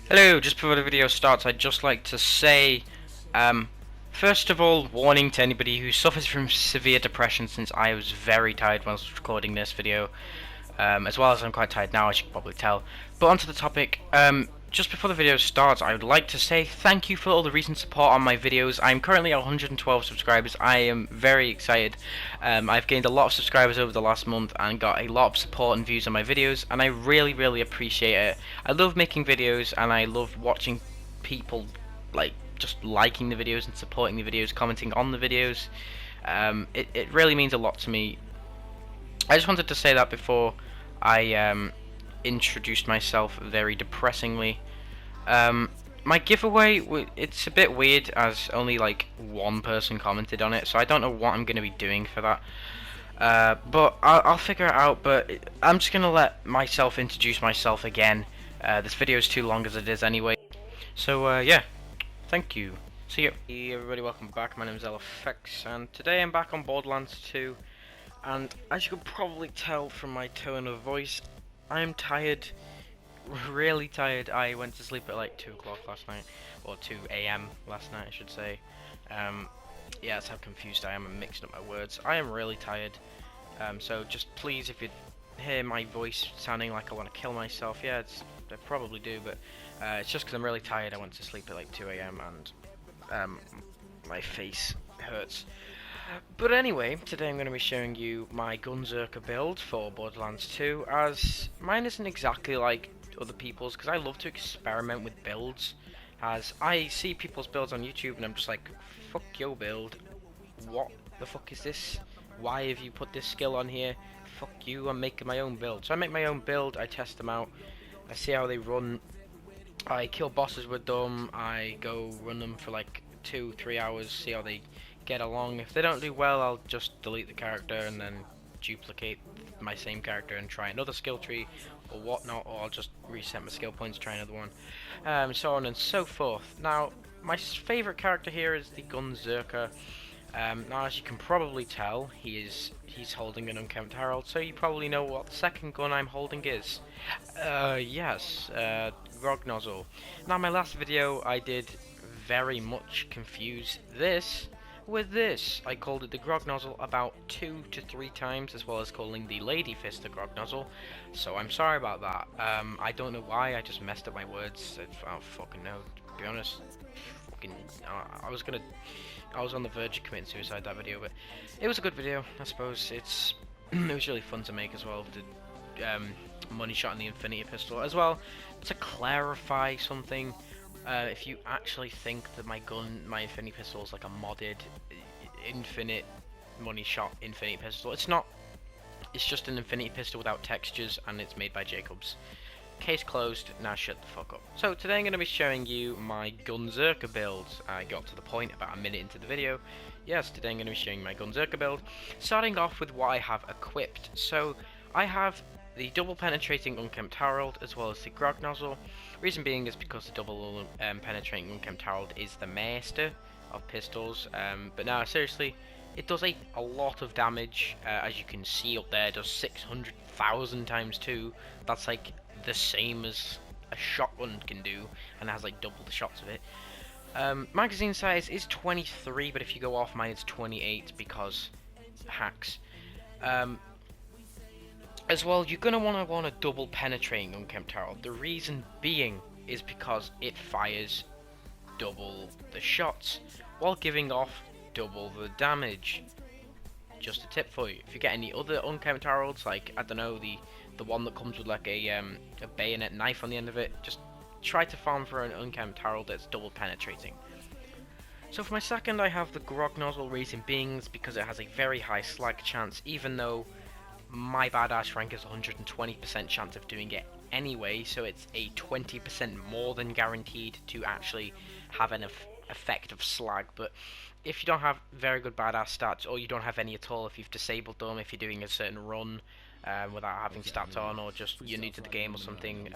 Hello, just before the video starts, I'd just like to say, first of all, warning to anybody who suffers from severe depression, since I was very tired when I was recording this video, as well as I'm quite tired now, as you can probably tell. But onto the topic, just before the video starts, I would like to say thank you for all the recent support on my videos. I'm currently at 112 subscribers. I am very excited. I've gained a lot of subscribers over the last month and got a lot of support and views on my videos, and I really appreciate it. I love making videos, and I love watching people just liking the videos and supporting the videos, commenting on the videos. It really means a lot to me. I just wanted to say that before I introduced myself very depressingly. My giveaway, it's a bit weird as only like one person commented on it, so I don't know what I'm going to be doing for that. But I'll figure it out, but I'm just going to let myself introduce myself again. This video is too long as it is anyway. So yeah, thank you. See you. Hey everybody, welcome back. My name is SHAREfactory, and today I'm back on Borderlands 2. And as you can probably tell from my tone of voice, I am tired, really tired. I went to sleep at like 2 o'clock last night, or 2 AM last night I should say. Yeah, that's how confused I am and mixing up my words. I am really tired, so just please, if you hear my voice sounding like I want to kill myself, yeah, I probably do, but it's just because I'm really tired. I went to sleep at like 2 AM and my face hurts. But anyway, today I'm going to be showing you my Gunzerker build for Borderlands 2, as mine isn't exactly like other people's, because I love to experiment with builds, as I see people's builds on YouTube and I'm just like, fuck your build, what the fuck is this, why have you put this skill on here, fuck you, I'm making my own build. So I make my own build, I test them out, I see how they run, I kill bosses with them, I go run them for like 2-3 hours, see how they get along. If they don't do well, I'll just delete the character and then duplicate my same character and try another skill tree or whatnot, or I'll just reset my skill points, try another one, so on and so forth. Now, my favourite character here is the Gunzerker. Now, as you can probably tell, he's holding an unkempt Herald, so you probably know what the second gun I'm holding is. Yes, Grog Nozzle. Now, my last video, I did very much confuse this with this. I called it the Grog Nozzle about 2 to 3 times, as well as calling the Lady Fist the Grog Nozzle, so I'm sorry about that. I don't know why, I just messed up my words. I don't fucking know, to be honest. I was on the verge of committing suicide that video, but it was a good video, I suppose. It was really fun to make as well, the money shot and the Infinity Pistol. As well, to clarify something, if you actually think that my Infinity Pistol is like a modded infinite money shot Infinity Pistol, it's not. It's just an Infinity Pistol without textures, and it's made by Jacobs. Case closed, now shut the fuck up. So today I'm going to be showing you my Gunzerker build. I got to the point about a minute into the video. Yes, today I'm going to be showing my Gunzerker build, starting off with what I have equipped. So I have the double penetrating unkempt Herald, as well as the Grog Nozzle. Reason being is because the double penetrating unkempt Herald is the master of pistols. But now, seriously, it does a lot of damage. As you can see up there, it does 600,000 times 2. That's like the same as a shotgun can do, and has like double the shots of it. Magazine size is 23, but if you go off mine, it's 28 because hacks. As well, you're going to want a double penetrating unkempt Herald. The reason being is because it fires double the shots while giving off double the damage. Just a tip for you. If you get any other unkempt Heralds, like, I don't know, the one that comes with like a bayonet knife on the end of it, just try to farm for an unkempt Herald that's double penetrating. So for my second, I have the Grog Nozzle. Reason being is because it has a very high slag chance, even though my badass rank is 120% chance of doing it anyway, so it's a 20% more than guaranteed to actually have an effect of slag. But if you don't have very good badass stats, or you don't have any at all, if you've disabled them, if you're doing a certain run without having stats on, or just you're new to the game or something,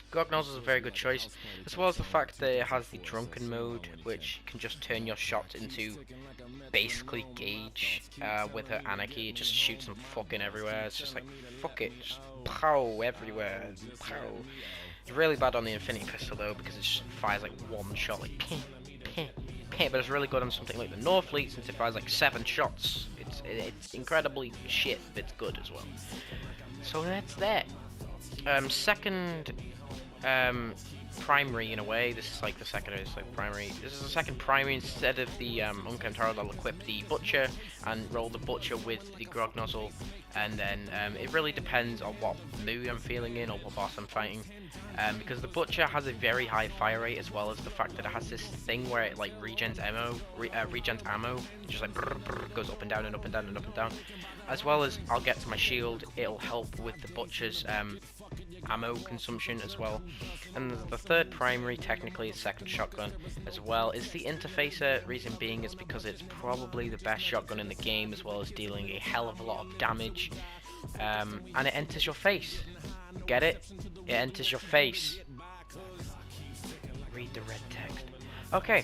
Grog Nozzle is a very good choice, as well as the fact that it has the drunken mode, which can just turn your shots into basically Gauge with her anarchy. It just shoots them fucking everywhere. It's just like, fuck it, just pow everywhere, pow. It's really bad on the Infinity Pistol though, because it just fires like one shot, like ping, ping, ping. But it's really good on something like the Norfleet, since it fires like 7 shots. It's incredibly shit, but it's good as well. So that's that. Second primary in a way. This is like the second is like primary. This is the second primary instead of the Unkempt Herald. I'll equip the Butcher and roll the Butcher with the Grog Nozzle, and then it really depends on what mood I'm feeling in or what boss I'm fighting. Because the Butcher has a very high fire rate, as well as the fact that it has this thing where it like regens ammo, just like brr, brr, goes up and down and up and down and up and down. As well as I'll get to my shield, it'll help with the Butcher's ammo consumption as well. And the third primary, technically is second shotgun as well, is the Interfacer. Reason being is because it's probably the best shotgun in the game, as well as dealing a hell of a lot of damage. And it enters your face. Get it? It enters your face. Read the red text. Okay.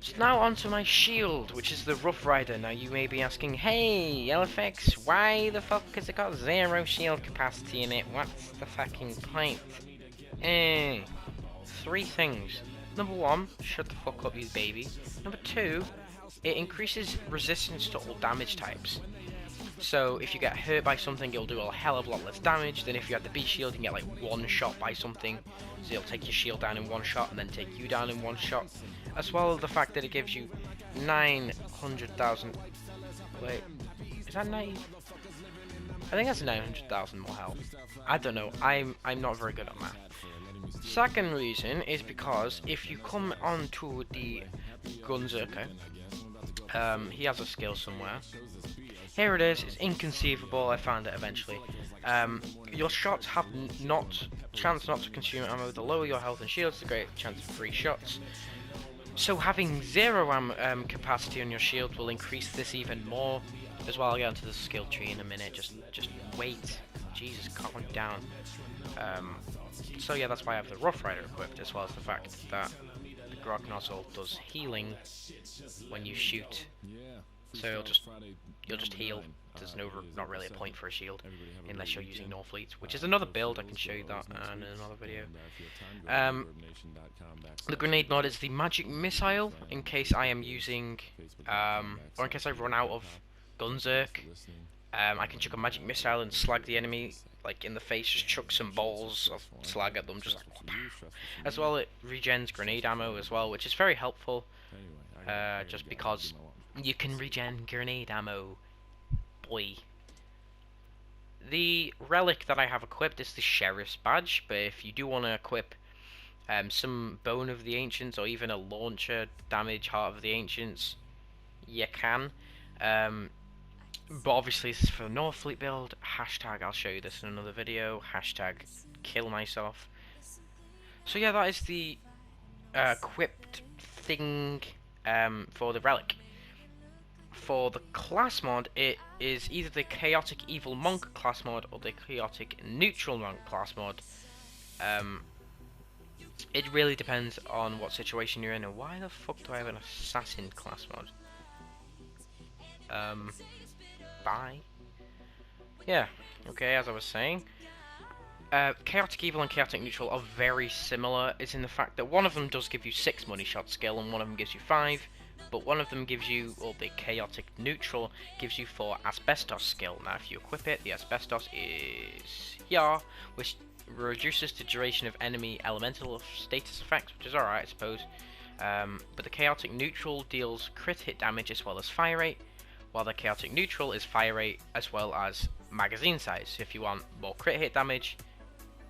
So now onto my shield, which is the Rough Rider. Now you may be asking, hey, LFX, why the fuck has it got 0 shield capacity in it? What's the fucking point? 3 things. Number 1, shut the fuck up, you baby. Number 2, it increases resistance to all damage types. So if you get hurt by something, it'll do a hell of a lot less damage than if you had the B shield. You can get like 1 shot by something, so it'll take your shield down in 1 shot and then take you down in 1 shot. As well as the fact that it gives you 900,000. Wait, is that 9? I think that's 900,000 more health. I don't know. I'm not very good at math. Second reason is because if you come onto the Gunzerker, he has a skill somewhere. Here it is. It's inconceivable. I found it eventually. Your shots have chance not to consume ammo. The lower your health and shields, the greater chance of free shots. So having 0 capacity on your shield will increase this even more. As well, I'll get onto the skill tree in a minute. Just wait. Jesus, calm down. So yeah, that's why I have the Rough Rider equipped, as well as the fact that the Grog Nozzle does healing when you shoot. So you'll just heal. There's not really a point for a shield unless you're using Norfleet, which is another build. I can show you that in another video. The grenade mod is the magic missile in case I am using, or in case I run out of Gunzerk. I can chuck a magic missile and slag the enemy like in the face. Just chuck some balls of slag at them, just like pow. As well, it regens grenade ammo as well, which is very helpful. Just because you can regen grenade ammo, boy. The relic that I have equipped is the Sheriff's Badge, but if you do want to equip some Bone of the Ancients or even a launcher damage Heart of the Ancients, you can. But obviously this is for the Norfleet build. Hashtag, I'll show you this in another video. Hashtag kill myself. So yeah, that is the equipped thing for the relic. For the class mod, it is either the Chaotic Evil Monk class mod or the Chaotic Neutral Monk class mod. It really depends on what situation you're in. And why the fuck do I have an Assassin class mod? Bye. Yeah, okay, as I was saying. Chaotic Evil and Chaotic Neutral are very similar. It's in the fact that one of them does give you 6 money shot skill and one of them gives you 5. But one of them gives you, or the Chaotic Neutral, gives you 4 Asbestos skill. Now if you equip it, the Asbestos is here, which reduces the duration of enemy elemental status effects, which is alright I suppose. But the Chaotic Neutral deals crit hit damage as well as fire rate, while the Chaotic Neutral is fire rate as well as magazine size. So if you want more crit hit damage,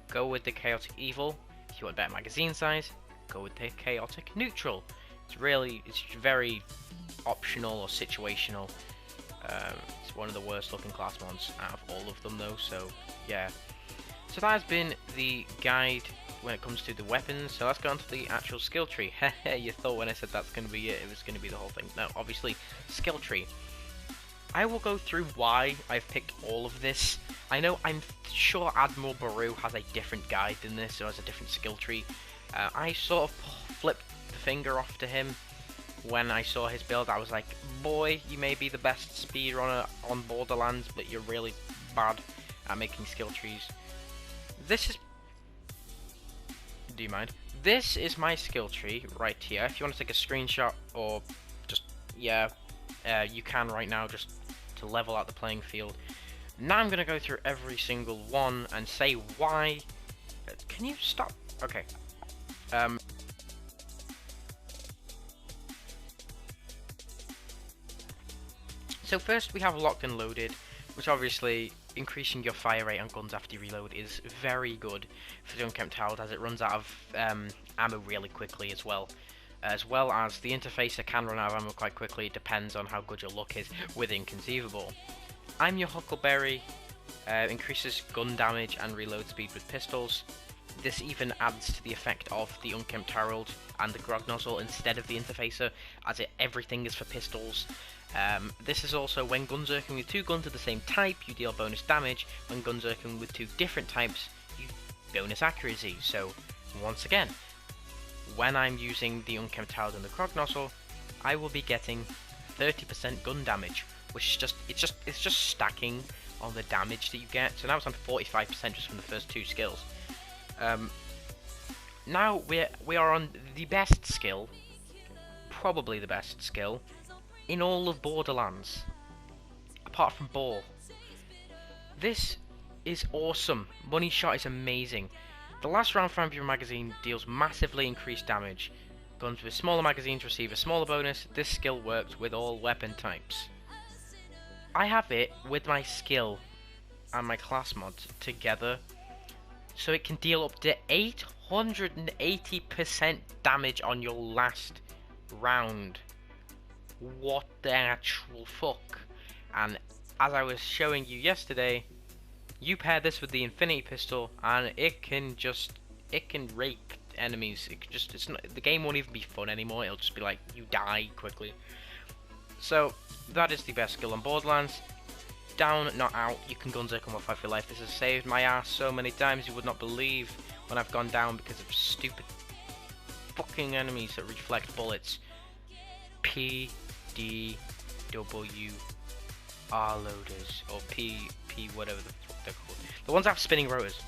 go with the Chaotic Evil. If you want better magazine size, go with the Chaotic Neutral. It's very optional or situational. It's one of the worst looking class mods out of all of them though, so yeah. So that has been the guide when it comes to the weapons. So let's go on to the actual skill tree. You thought when I said that's going to be it, it was going to be the whole thing. No, obviously, skill tree. I will go through why I've picked all of this. I'm sure Admiral Baru has a different guide than this, or has a different skill tree. I sort of flipped the finger off to him when I saw his build. I was like, boy, you may be the best speedrunner on Borderlands, but you're really bad at making skill trees. This is do you mind? This is my skill tree right here. If you want to take a screenshot or just, yeah, you can right now just to level out the playing field. Now I'm going to go through every single one and say why. Can you stop? Okay. So first we have locked and loaded, which obviously increasing your fire rate on guns after you reload is very good for the unkempt herald, as it runs out of ammo really quickly as well. As well as the interfacer can run out of ammo quite quickly. It depends on how good your luck is with Inconceivable. I'm your Huckleberry, increases gun damage and reload speed with pistols. This even adds to the effect of the Unkempt Herald and the Grog Nozzle instead of the interfacer, as everything is for pistols. This is also when Gunzerking with two guns of the same type, you deal bonus damage. When Gunzerking with two different types, you bonus accuracy. So once again, when I'm using the Unkempt Herald and the Grog Nozzle, I will be getting 30% gun damage, which is just stacking on the damage that you get. So now it's on 45% just from the first two skills. Now we are on the best skill, probably the best skill in all of Borderlands, apart from Brawl. This is awesome. Money Shot is amazing. The last round from your magazine deals massively increased damage. Guns with smaller magazines receive a smaller bonus. This skill works with all weapon types. I have it with my skill and my class mods together, so it can deal up to 880% damage on your last round. What the actual fuck? And as I was showing you yesterday, you pair this with the Infinity Pistol and it can rake enemies. The game won't even be fun anymore. It'll just be like you die quickly. So that is the best skill on Borderlands. Down, not out. You can Gunzerker and fight for life. This has saved my ass so many times you would not believe when I've gone down because of stupid fucking enemies that reflect bullets. PDWR loaders, or P whatever the fuck they're called. The ones that have spinning rotors.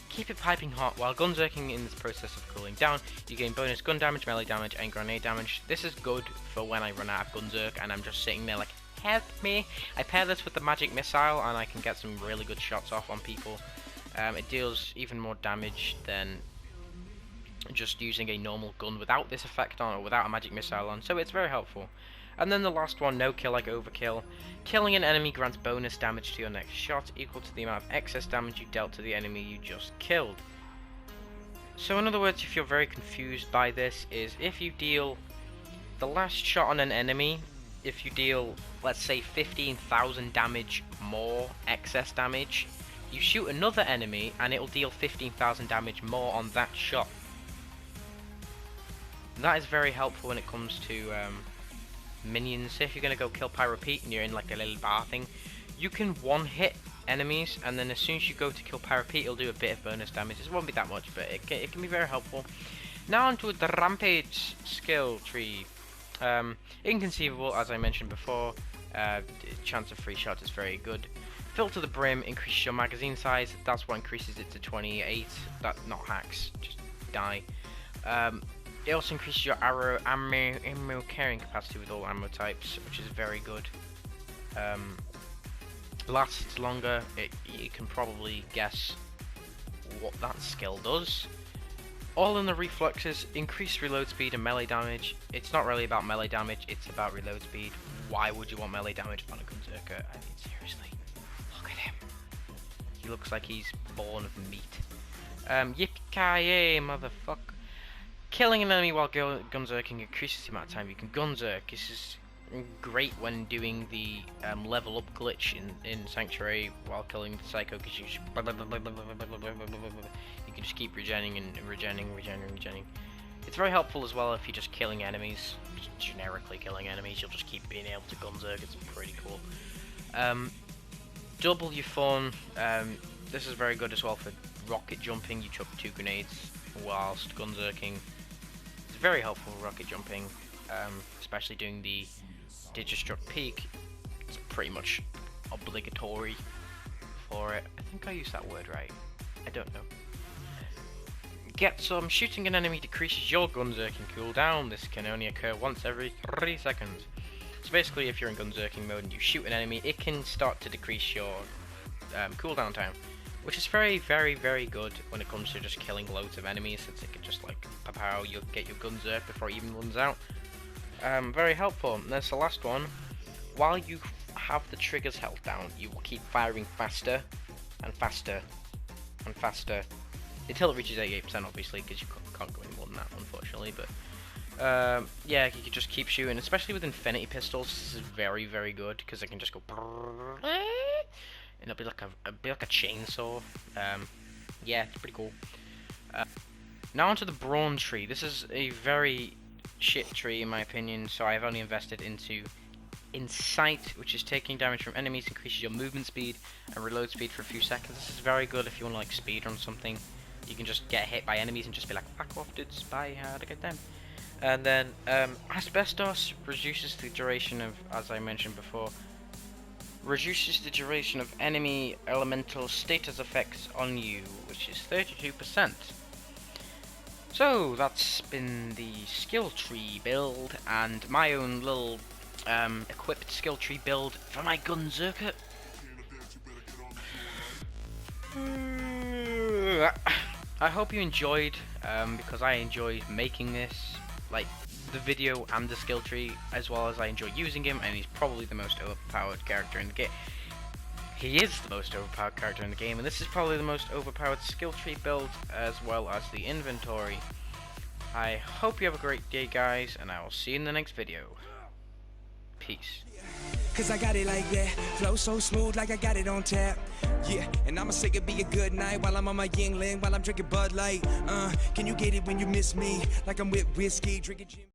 Keep it piping hot. While Gunzerking in this process of cooling down, you gain bonus gun damage, melee damage, and grenade damage. This is good for when I run out of Gunzerk and I'm just sitting there like, help me. I pair this with the magic missile and I can get some really good shots off on people. It deals even more damage than just using a normal gun without this effect on, or without a magic missile on, so it's very helpful. And then the last one, no kill like overkill. Killing an enemy grants bonus damage to your next shot, equal to the amount of excess damage you dealt to the enemy you just killed. So in other words, if you're very confused by this, is if you deal the last shot on an enemy, if you deal, let's say, 15,000 damage more excess damage, you shoot another enemy and it'll deal 15,000 damage more on that shot. That is very helpful when it comes to minions. Say if you're going to go kill Pyro Pete and you're in like a little bar thing, you can one-hit enemies, and then as soon as you go to kill Pyro Pete, it'll do a bit of bonus damage. It won't be that much, but it can be very helpful. Now onto the Rampage skill tree. Inconceivable, as I mentioned before, chance of free shots is very good. Fill to the brim increases your magazine size. That's what increases it to 28. That not hacks, just die. It also increases your ammo carrying capacity with all ammo types, which is very good. Lasts longer. You can probably guess what that skill does. All in the reflexes, increased reload speed and melee damage. It's not really about melee damage, it's about reload speed. Why would you want melee damage on a Gunzerker? I mean, seriously. Look at him. He looks like he's born of meat. Yippee-ki-yay, motherfucker. Killing an enemy while Gunzerking increases the amount of time you can Gunzerk. This is great when doing the level up glitch in Sanctuary while killing the Psycho, because you can just keep regenerating and regenerating. It's very helpful as well if you're just killing enemies, just generically killing enemies. You'll just keep being able to Gunzerk. It's pretty cool. Double your fun. This is very good as well for rocket jumping. You chuck 2 grenades whilst Gunzerking. It's very helpful for rocket jumping, especially doing the Digistruct peak. It's pretty much obligatory for it. I think I used that word right. I don't know. Get some. Shooting an enemy decreases your Gunzerking cooldown. This can only occur once every 3 seconds. So basically, if you're in Gunzerking mode and you shoot an enemy, it can start to decrease your cooldown time, which is very, very, very good when it comes to just killing loads of enemies, since it can just like pow, you'll get your Gunzerk before it even runs out. Very helpful. And there's the last one. While you have the triggers held down, you will keep firing faster and faster and faster until it reaches 88%, obviously, because you can't go any more than that, unfortunately. But yeah, you can just keep shooting, especially with infinity pistols. This is very, very good because it can just go and it'll be like a chainsaw. Yeah, it's pretty cool. Now onto the brawn tree. This is a very shit tree in my opinion, so I've only invested into Insight, which is taking damage from enemies, increases your movement speed and reload speed for a few seconds. This is very good if you want to like speedrun something. You can just get hit by enemies and just be like, fuck off dudes, bye, how'd I get them? And then Asbestos reduces the duration of, as I mentioned before, reduces the duration of enemy elemental status effects on you, which is 32%. So that's been the skill tree build and my own little equipped skill tree build for my Gunzerker. I hope you enjoyed, because I enjoyed making this, like the video and the skill tree, as well as I enjoy using him, and he's probably the most overpowered character in the game. He is the most overpowered character in the game, and this is probably the most overpowered skill tree build, as well as the inventory. I hope you have a great day, guys, and I will see you in the next video. Peace. Cause I got it like that, flow so smooth like I got it on tap. Yeah, and I'ma say it be a good night while I'm on my Yingling, while I'm drinking Bud Light. Can you get it when you miss me? Like I'm with whiskey, drinking gin.